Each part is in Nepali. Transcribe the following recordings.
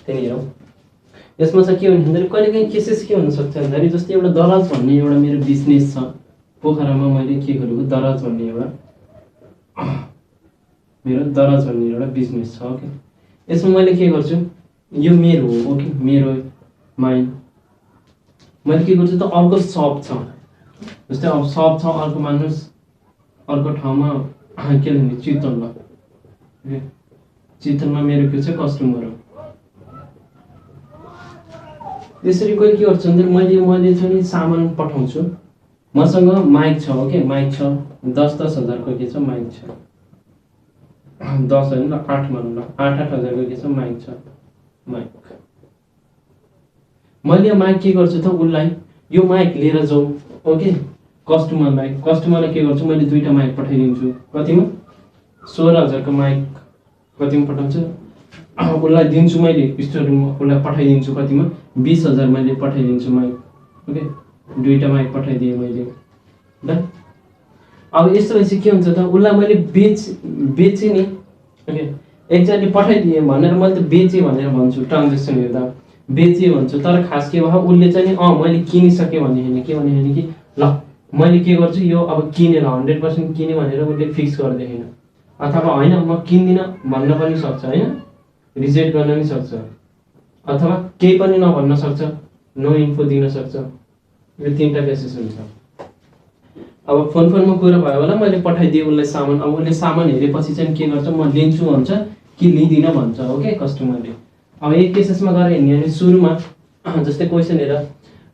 त्यही हेरौँ। यसमा चाहिँ के हो भन्दाखेरि कहिलेकाहीँ केसेस के हुनसक्छ भन्दाखेरि जस्तै एउटा दराज भन्ने एउटा मेरो बिजनेस छ पोखरामा, मैले के गरेको दराज भन्ने एउटा मेरो दराज भन्ने एउटा बिजनेस छ। ओके, यसमा मैले के गर्छु, यो मेरो हो। ओके, मेरो माइन मैले के गर्छु त अर्को सप छ, जस्तै अब सप छ अर्को, मान्नुहोस् अर्को ठाउँमा के भन्ने चितवनमा, चितवनमा मेरो के छ कस्टमर हो। त्यसरी कहिले के गर्छु भने मैले चाहिँ नि सामान पठाउँछु, मसँग माइक छ। ओके, माइक छ 10-10 हजारको के छ माइक छ, 10 होइन 8 भनौँ न, 8-8 हजारको के छ माइक छ। माइक मैले यो माइक के गर्छु त उसलाई यो माइक लिएर जाऊ। ओके, कस्टमरलाई के गर्छु मैले 2टा माइक पठाइदिन्छु। कतिमा 16,000 को माइक कतिमा पठाउँछु, उसलाई दिन्छु मैले स्टोर रुममा, उसलाई पठाइदिन्छु कतिमा 20,000 मैले पठाइदिन्छु माइक। ओके, 2टा माइक पठाइदिएँ मैले ल। अब यस्तो भएपछि के हुन्छ त उसलाई मैले बेचेँ नि। ओके, एकजनाले पठाइदिएँ भनेर मैले त बेचेँ भनेर भन्छु, ट्रान्जेक्सन हेर्दा बेचेँ भन्छु, तर खास के भयो उसले चाहिँ नि मैले किनिसकेँ भन्ने होइन, के भन्ने होइन कि ल मैले के गर्छु यो अब किनेर 100% किने भनेर उसले फिक्स गरिदिएन, अथवा होइन म किन्दिनँ भन्न पनि सक्छ, होइन रिजेक्ट गर्न पनि सक्छ, अथवा केही पनि नभन्न सक्छ, नो इन्फो दिन सक्छ। यो 3टा केसेस हुन्छ। अब फोनमा कुरा भयो होला, मैले पठाइदिएँ उसलाई सामान, अब उसले सामान हेरेपछि चाहिँ के गर्छ म लिन्छु भन्छ कि लिँदिनँ भन्छ। ओके, कस्टमरले अब एक केसेसमा गएर हिँड्यो भने सुरुमा जस्तै क्वेसन हेर,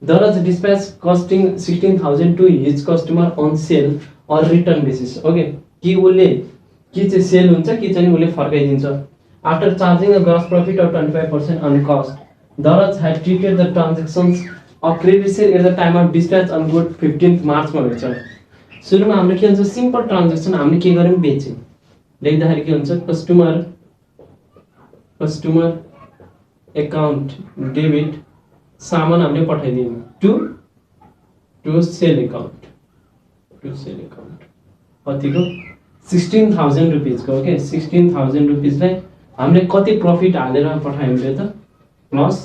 Daraz dispatch costing 16,000 to his customer on sale or return basis. Okay, कि उसले कि चाहिँ सेल हुन्छ कि चाहिँ उसले फर्काइदिन्छ। After charging a gross profit of 25% on cost, Daraz had treated the transactions of credit sale at the time of dispatch on good 15 मार्चमा हुन्छ। सुरुमा हाम्रो के हुन्छ सिम्पल ट्रान्जेक्सन हामीले के गर्यौँ बेच्यौँ, लेख्दाखेरि के हुन्छ कस्टमर एकाउन्ट डेबिट सामान हामीले पठाइदियौँ टु सेल एकाउन्ट कतिको 16,000 रुपिजको। ओके, 16,000 रुपिजलाई हामीले कति प्रफिट हालेर पठायौँ त प्लस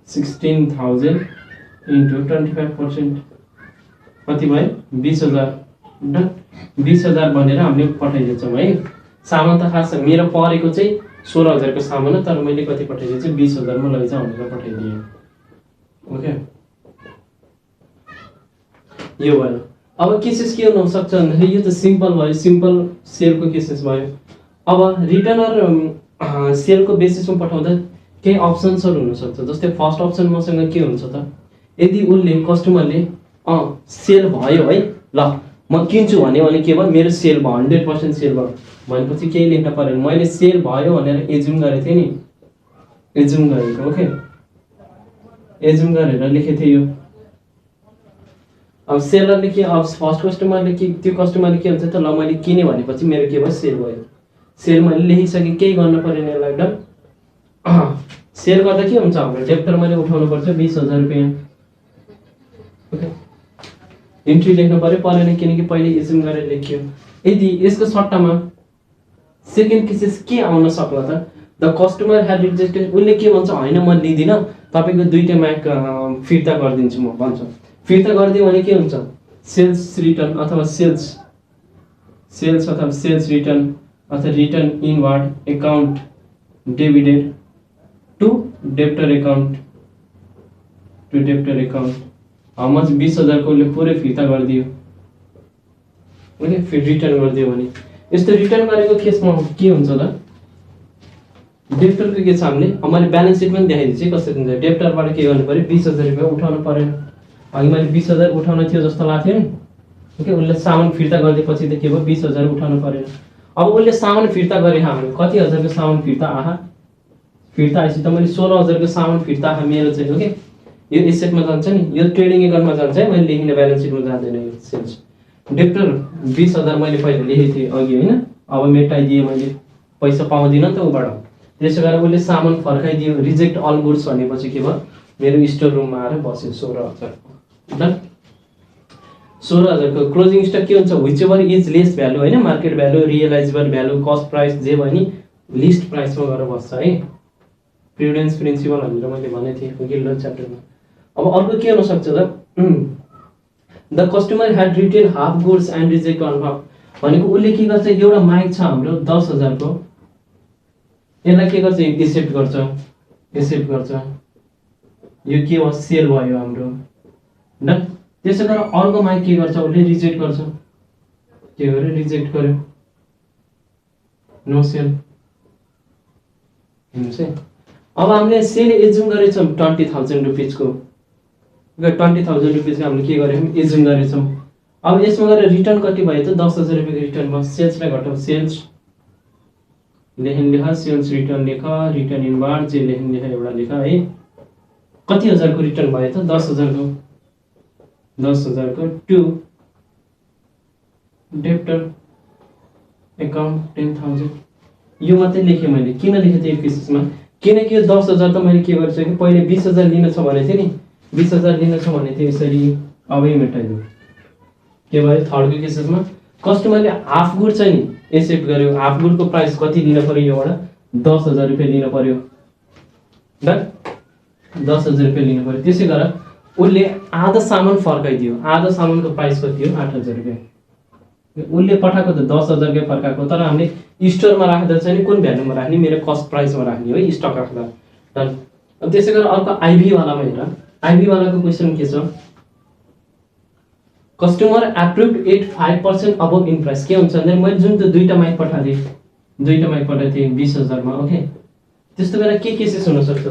16,000 इन्टु 25% कति भयो 20,000। 20,000 भनेर हामीले पठाइदिन्छौँ है। सामान त खास मेरो परेको चाहिँ 16,000 को सामान हो, तर मैले कति पठाइदिएँ चाहिँ 20,000 मा लैजाऊ भनेर पठाइदिएँ। ओके, यो भयो। अब केसेस के हुन सक्छ भन्दाखेरि यो त सिम्पल भयो, सिम्पल सेलको केसेस भयो। अब रिटर्न र सेलको बेसिसमा पठाउँदा केही अप्सन्सहरू हुनसक्छ। जस्तै फर्स्ट अप्सन मसँग के हुन्छ त, यदि उसले कस्टमरले सेल भयो है ल म किन्छु भने के भयो मेरो सेल भयो 100% सेल भयो भनेपछि केही लेख्न परेन, मैले सेल भयो भनेर एज्युम गरेको थिएँ नि, एज्युम गरेको। ओके, एज्युम गरेर लेखेको थिएँ यो। अब सेलरले के, अब फर्स्ट कस्टमरले के, त्यो कस्टमरले के हुन्छ त ल मैले किने भनेपछि मेरो के भयो सेल भयो, सेल मैले लेखिसकेँ, केही गर्न परेन यसलाई डन। सेल गर्दा के हुन्छ हाम्रो डेप्टर मैले उठाउनु पर्छ 20,000 रुपैयाँ। ओके, इन्ट्री लेख्नु परेन किनकि पहिले एज्युम गरेर लेखियो। यदि यसको सट्टामा सेकेन्ड केसेस के आउन सक्ला त, द कस्टमर ह्याड रिजेक्टेड, उसले के भन्छ होइन म लिँदिनँ तपाईँको 2टा माइक फिर्ता गरिदिन्छु म भन्छ। फिर्ता गरिदियो भने के हुन्छ सेल्स रिटर्न अथवा सेल्स अथवा सेल्स रिटर्न अथवा return inward account debited to debtor account how much 20,000 को उसले पुरै फिर्ता गरिदियो। ओके, फिर रिटर्न गरिदियो भने यस्तो रिटर्न गरेको केसमा के हुन्छ त, डेप्टरको के छ हामीले मैले ब्यालेन्स सिट पनि देखाइदिन्छु कसरी हुन्छ। डेप्टरबाट के गर्नु पर्यो 20,000 रुपैयाँ उठाउनु परेन, अघि मैले 20,000 उठाउन थियो जस्तो लाग्थ्यो नि। ओके, उसले सामान फिर्ता गरिदिएपछि त के भयो 20,000 उठाउनु परेन। अब उसले सामान फिर्ता गरे हाम्रो कति हजारको सामान फिर्ता फिर्ता आएपछि त मैले 16,000 को सामान फिर्ता मेरो चाहिँ। ओके, यो एसेटमा जान्छ नि, यो ट्रेडिङ एकाउन्टमा जान्छ है, मैले लेखिने ब्यालेन्स सिटमा जाँदैन यो सेल्स। डेप्टर 20,000 मैले पहिले लेखेको थिएँ अघि होइन, अब मेटाइदिएँ मैले, पैसा पाउँदिनँ नि त उबाट, त्यसो गरेर उसले सामान फर्काइदियो। रिजेक्ट अल गुड्स भनेपछि के भयो मेरो स्टोर रुममा आएर बस्यो 16,000 डन। 16,000 को क्लोजिङ स्टक के हुन्छ whichever is less value होइन, market value, realisable value, cost price जे भयो नि लिस्ट प्राइसमा गएर बस्छ है। प्रुडेन्स प्रिन्सिपल भनेर मैले भनेको थिएँ अघिल्लो च्याप्टरमा। अब अर्को के हुन सक्छ त the customer had retain half goods and reject on half भनेको उसले के गर्छ एउटा माइक छ हाम्रो 10,000 को यसलाई के गर्छ एक्सेप्ट गर्छ यो के हो सेल भयो हाम्रो ल त्यसै गरेर अर्को माइक के गर्छ उसले रिजेक्ट गर्छ के गर्यो रिजेक्ट गर्यो नो सेल हेर्नुस् है। अब हामीले सेल एज्युम गरेछौँ 20,000 रुपीज को 20,000 रुपीज को हामीले के गर्यौं एज्युम गरेछौँ। अब यसमा गएर रिटर्न कति भयो त 10,000 रुपैयाँको रिटर्न भयो। सेल्सलाई घटाऊ सेल्स लेख सेल्स रिटर्न लेख रिटर्न इन बार जे लेख एउटा लेख है कति हजार को रिटर्न भयो त 10,000 को टु डेप्टर अकाउन्ट 10,000 यो मात्रै लेखेँ मैले। किन लेखेँ यो केसमा किनकि यो 10,000 त मैले के गर्छु कि पहिले 20,000 लिन छ भनेको थिएँ नि 20,000 लिन छ भनेको थिएँ यसरी अबै मेटाइदियो के भयो थर्डको केसमा कस्टमरले हाफ गुड चाहिँ नि एक्सेप्ट गर्यो हाफ गुडको प्राइस कति लिन पर्यो योबाट 10,000 रुपैयाँ लिन पर्यो ल 10,000 रुपैयाँ लिन पर्यो। त्यसै गरेर उसले आधा सामान फर्काइदियो आधा सामानको प्राइस कति हो 8,000 रुपैयाँ उसले पठाएको त 10,000 कै फर्काएको तर हामीले स्टोरमा राख्दा चाहिँ नि कुन भ्यालुमा राख्ने मेरो कस्ट प्राइसमा राख्ने हो स्टक राख्दा। अब त्यसै गरेर अर्को आइभी वालामा हेर आइभी वालाको क्वेसन के छ customer approved at 5% above in price के हुन्छ भने मैले जुन त दुईटा माइक पठाएको थिएँ 20,000 मा ओके त्यस्तो बेला के केसेस हुन सक्छ त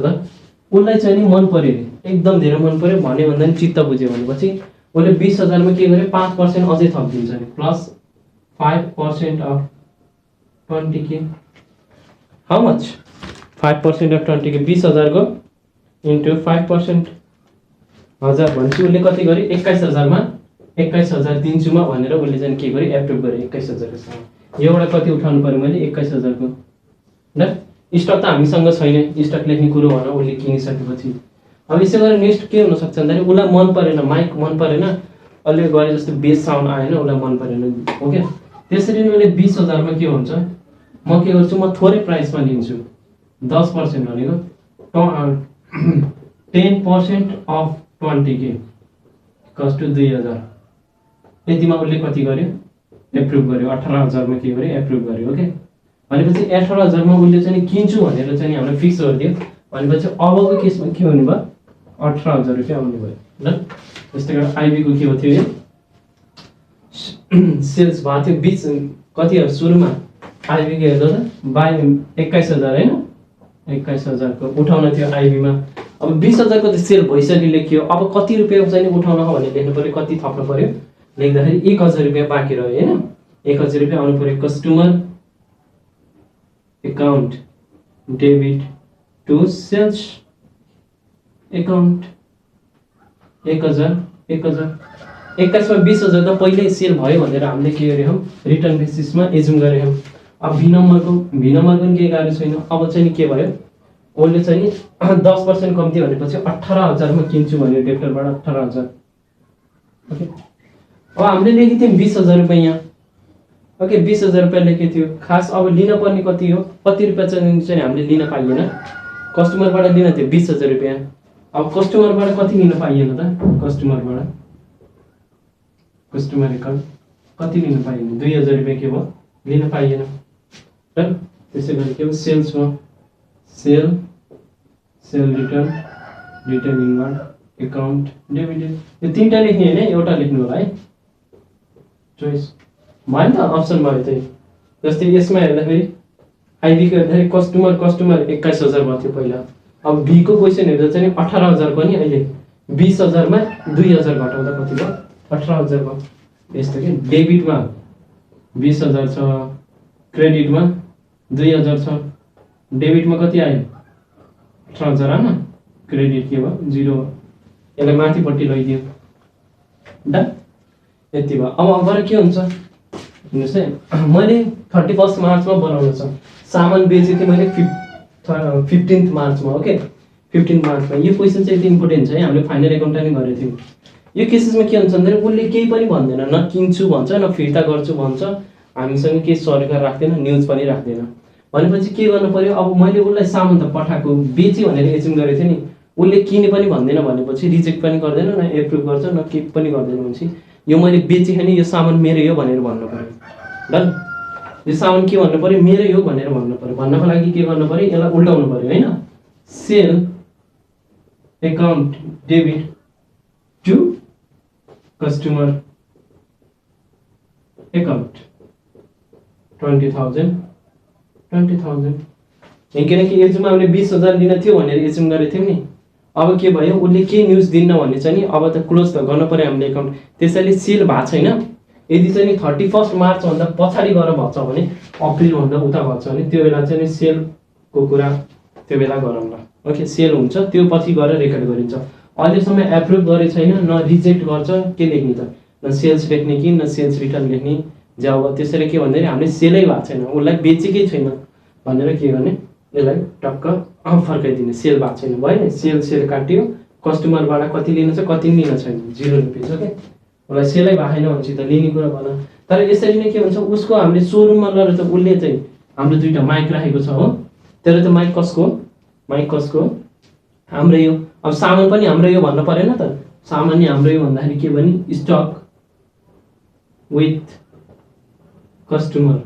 उसलाई चाहिँ नि मन पर्यो एकदम धेरै मन पर्यो भन्ने भन्दा नि चित्त बुझ्यो भनेपछि उसले 20,000 मा के गर्यो 5% अझै थपिदिन्छ नि plus 5% of 20k how much 5% of 20k 20,000 को इन्टु 5% हजार भनेपछि उसले कति गर्यो 21,000 मा 21,000 दिन्छु म भनेर उसले चाहिँ के गर्यो एप्रुभ गर्यो 21,000 को सामान एउटा कति उठाउनु पर्यो मैले 21,000 को ल स्टक त हामीसँग छैन स्टक लेख्ने कुरो भन उसले किनिसकेपछि। अब यसै गरेर नेक्स्ट के हुन सक्छ भन्दाखेरि उसलाई मन परेन माइक मन परेन अहिले गरे जस्तो बेस साउन्ड आएन उसलाई मन परेन ओके त्यसरी नै मैले 20,000 मा के हुन्छ म के गर्छु म थोरै प्राइसमा लिन्छु 10% भनेको 10% अफ 20k कस्ट 2,000 यतिमा उसले कति गर्यो एप्रुभ गर्यो 18,000 मा के गर्यो एप्रुभ गर्यो ओके भनेपछि 18,000 मा उसले चाहिँ किन्छु भनेर चाहिँ हाम्रो फिक्स गरिदियो भनेपछि अबको केसमा के हुने भयो 18,000 रुपैयाँ आउने भयो ल। त्यस्तै गरेर आइबी को के हो थियो सेल्स भएको थियो बिच कति हो सुरुमा आइबी के हेर्दा त बाई 21,000 हैन 21,000 को उठाउन थियो आइबी मा। अब 20,000 को त सेल भइसक्यो लेखियो अब कति रुपैयाँ चाहिँ उठाउन हो भने लेख्नु पर्यो कति थप्नु पर्यो लेख्दाखेरि 1,000 रुपैयाँ बाँकी रह्यो हैन 1,000 रुपैयाँ आउनु पर्यो customer account debit to sales account 1,000 21 मा 20,000 त पहिल्यै सेल भयो भनेर हामीले के गर्यौं रिटर्न बेसिसमा एज्युम गर्यौं। अब भी नम्बरको पनि केही गाह्रो छैन अब चाहिँ नि के भयो उसले चाहिँ नि 10% कम्ती भनेपछि 18,000 मा किन्छु भन्यो डेप्टरबाट 18,000 ओके। अब हामीले लेखेको थियौं 20,000 रुपैयाँ यहाँ ओके 20,000 रुपैयाँ लेखेको थियो खास अब लिन पर्ने कति हो कति रुपैयाँ चाहिँ हामीले लिन पाइएन कस्टमरबाट लिन थियो 20,000 रुपैयाँ। अब कस्टमरबाट कति लिन पाइएन त कस्टमर अकाउन्ट कति लिन पाइएन 2,000 रुपैयाँ के भयो लिन पाइएन र त्यसै गरी के हो सेल्समा sale return inward account debit यो तीनटा लेख्ने हैन एउटा लेख्नु होला है चोइस भएन त अप्सन भयो त्यही। जस्तै यसमा हेर्दाखेरि आइबी को हेर्दाखेरि कस्टमर 21,000 भयो थियो पहिला अब बी को क्वेशन हेर्दा चाहिँ 18,000 को नि अहिले 20,000 मा 2,000 घटाउँदा कति भयो 18,000 भयो। यस्तो के डेबिटमा 20,000 छ क्रेडिटमा 2,000 छ डेबिटमा कति आयो 18,000 आएन क्रेडिट के भयो 0 यसलाई माथिपट्टि लैदियो डन यति भयो। अब गएर के हुन्छ हेर्नुस् है मैले 31 मार्चमा बनाउनु छ सामान बेचेँ थिएँ मैले 15 मार्चमा ओके 15 मार्चमा यो क्वेसन चाहिँ एकदम इम्पोर्टेन्ट छ है हामीले फाइनल एकाउन्टिङ गरेको थियौँ। यो केसेसमा के हुन्छ भन्दाखेरि उसले केही पनि भन्दैन न किन्छु भन्छ न फिर्ता गर्छु भन्छ हामीसँग केही सरकार राख्दैन न्युज पनि राख्दैन भनेपछि के गर्नु पर्यो, अब मैले उसलाई सामान त पठाएको बेचेँ भनेर एज्युम गरेको थिएँ नि, उसले किने पनि भन्दैन भनेपछि रिजेक्ट पनि गर्दैन, न एप्रुभ गर्छ, न के पनि गर्दैन। भनेपछि यो मैले बेचेँ नि, यो सामान मेरो हो भनेर भन्नु पर्यो। डन। यो सामान के भन्नु पर्यो, मेरो हो भनेर भन्नु पर्यो। भन्नको लागि के गर्नु पर्यो, यसलाई उल्टाउनु पर्यो होइन। Sale account debit to customer account 20,000 किनकि एजुममा हामीले 20,000 लिन थियो भनेर एजुम गरेको थियौँ नि। अब के भयो, उसले के न्युज दिन्न भन्ने चाहिँ नि अब त क्लोज त गर्नु पर्यो हामीले एकाउन्ट। त्यसैले सेल भएको छैन। यदि चाहिँ नि 31 मार्चभन्दा पछाडि गएर भन्छ भने, अप्रिलभन्दा उता भन्छ भने त्यो बेला चाहिँ नि सेलको कुरा त्यो बेला गरौँ ल। ओके, सेल हुन्छ त्यो पछि गएर रेकर्ड गरिन्छ। अहिलेसम्म एप्रुभ गरेको छैन, न रिजेक्ट गर्छ, के लेख्ने त, न सेल्स लेख्ने कि न सेल्स रिटर्न लेख्ने। जब त्यसरी के भन्दाखेरि हामीले सेलै भएको छैन, उसलाई बेचेकै छैन भनेर के गर्ने, यसलाई टक्क फर्काइदिने। सेल भएको छैन भयो, सेल काट्यो, कस्टमरबाट कति लिनु छ कति लिन छैन, 0 रुपियाँ। ओके, उसलाई सेलै भएको छैन भनेपछि त लिने कुरा भएन। तर यसरी नै के हुन्छ, उसको हामीले सोरुममा लगेर त उसले चाहिँ हाम्रो 2टा माइक राखेको छ हो, तर त्यो माइक कसको हो, माइक कसको हो, हाम्रै हो। अब सामान पनि हाम्रै हो भन्नु परेन त, सामान नि हाम्रै हो भन्दाखेरि के भने, stock with customer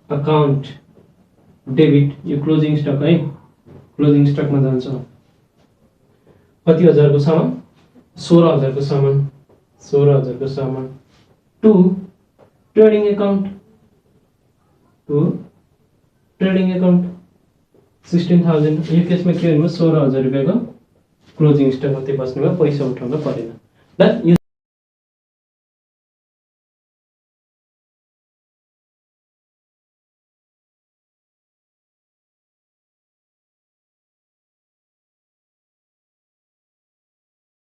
account debit, यो क्लोजिङ स्टक है, क्लोजिङ स्टकमा जान्छ। कति हजारको सामान, 16,000 को सामान, 16,000 को सामान to trading account, to trading account 16,000। यो केसमा के भन्नुभयो, 16,000 रुपियाँको क्लोजिङ स्टक मात्रै बस्नुभयो, पैसा उठाउनु परेन।